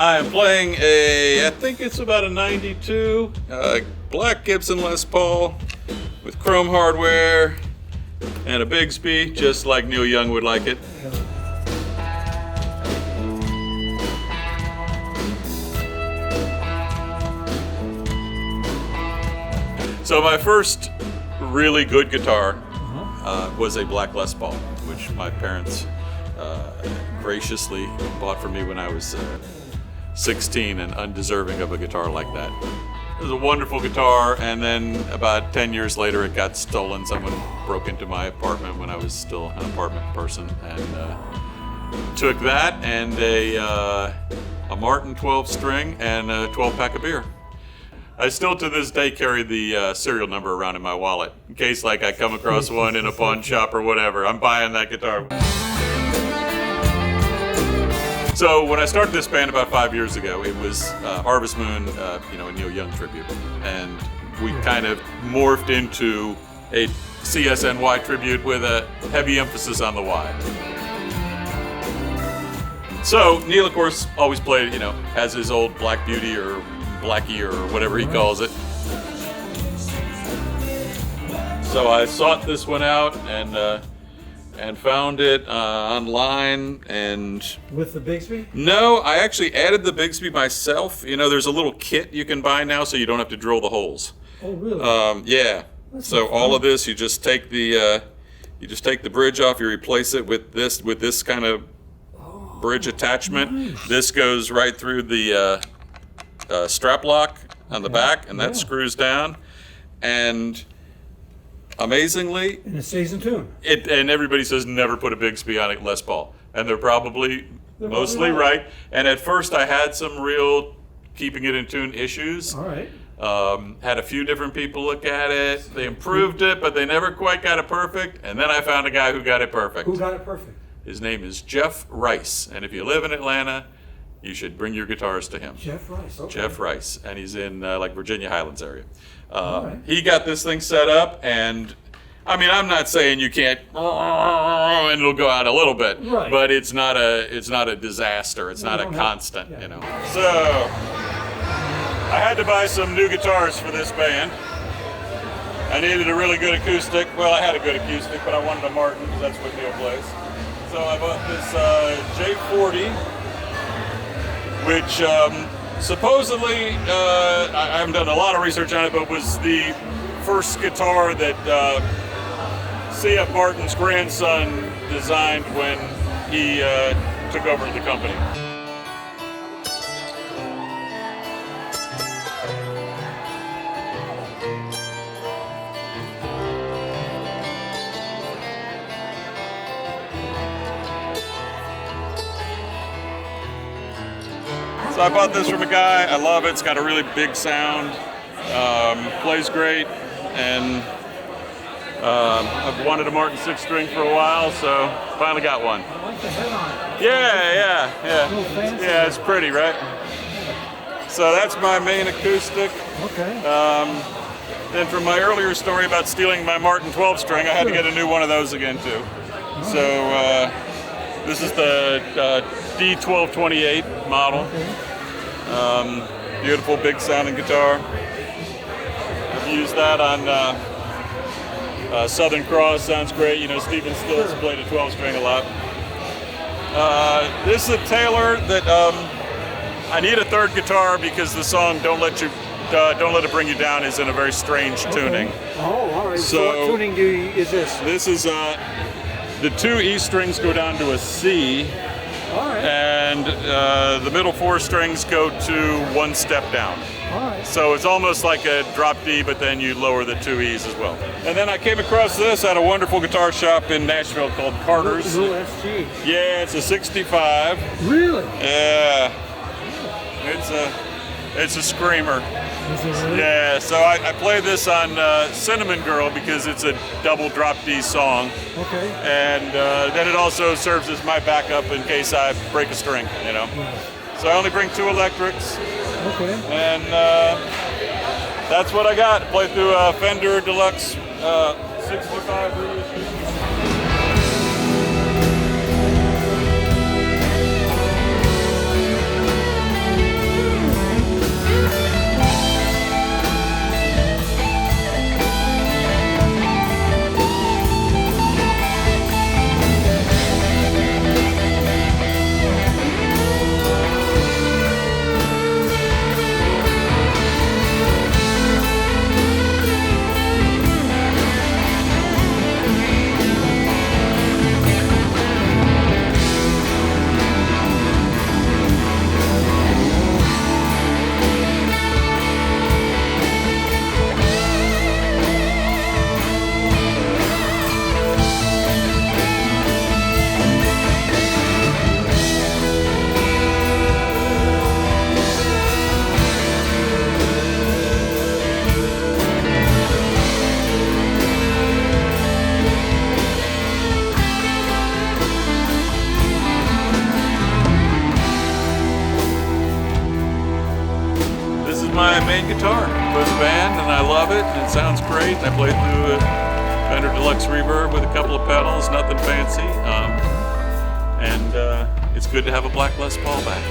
I'm playing I think it's about a 92 black Gibson Les Paul with chrome hardware and a Bigsby, just like Neil Young would like it. So my first really good guitar was a black Les Paul, which my parents graciously bought for me when I was 16 and undeserving of a guitar like that. It was a wonderful guitar, and then about 10 years later it got stolen. Someone broke into my apartment when I was still an apartment person and took that and a Martin 12 string and a 12 pack of beer. I still to this day carry the serial number around in my wallet in case like I come across one in a pawn shop or whatever. I'm buying that guitar. So when I started this band about 5 years ago, it was Harvest Moon, a Neil Young tribute, and we kind of morphed into a CSNY tribute with a heavy emphasis on the Y. So Neil, of course, always played, has his old Black Beauty or Blackie or whatever he calls it. So I sought this one out and found it online. And with the Bigsby? No, I actually added the Bigsby myself. There's a little kit you can buy now, so you don't have to drill the holes. Oh, really? Yeah. That's so all of this, you just take the bridge off. You replace it with this kind of bridge attachment. Nice. This goes right through the strap lock on the back, and that screws down. And amazingly, and it stays in tune. And everybody says never put a Bigsby on a Les Paul, and they're probably mostly right. And at first, I had some real keeping it in tune issues. All right. Had a few different people look at it. They improved it, but they never quite got it perfect. And then I found a guy who got it perfect. Who got it perfect? His name is Jeff Rice, and if you live in Atlanta, you should bring your guitars to him. Jeff Rice, okay. Jeff Rice, and he's in Virginia Highlands area. Right. He got this thing set up, and I'm not saying you can't, and it'll go out a little bit, right. But it's not a disaster. It's not a constant, So I had to buy some new guitars for this band. I needed a really good acoustic. Well, I had a good acoustic, but I wanted a Martin because that's what Neil plays. So I bought this J40. Which supposedly, I haven't done a lot of research on it, but was the first guitar that C.F. Martin's grandson designed when he took over the company. So I bought this from a guy. I love it. It's got a really big sound. Plays great, and I've wanted a Martin 6-string for a while, so finally got one. I like the head on it. Yeah. Yeah, it's pretty, right? So that's my main acoustic. Okay. Then from my earlier story about stealing my Martin 12-string, I had to get a new one of those again too. So this is the D1228 model. Beautiful big sounding guitar. I've used that on Southern Cross, sounds great. Stephen Stills played a 12-string a lot. This is a Taylor that I need a third guitar because the song "Don't Let It Bring You Down" is in a very strange tuning. Oh, all right. So what tuning is this? This is the two E strings go down to a C. All right. And the middle 4 strings go to 1 step down. All right. So it's almost like a drop D, but then you lower the 2 E's as well. And then I came across this at a wonderful guitar shop in Nashville called Carter's. Little SG. Yeah, it's a 65. Really? Yeah. It's a screamer. Is it really? Yeah, so I play this on Cinnamon Girl because it's a double drop D song. Okay. And then it also serves as my backup in case I break a string, Yeah. So I only bring 2 electrics. Okay. And that's what I got. Play through a Fender Deluxe 65 reissue. my main guitar for the band, and I love it, and it sounds great. I play through a Fender Deluxe reverb with a couple of pedals, nothing fancy. And it's good to have a black Les Paul back.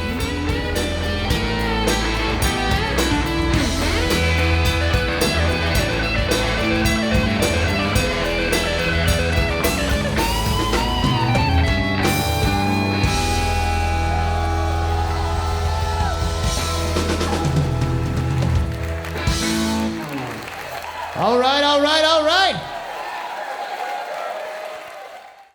All right, all right, all right.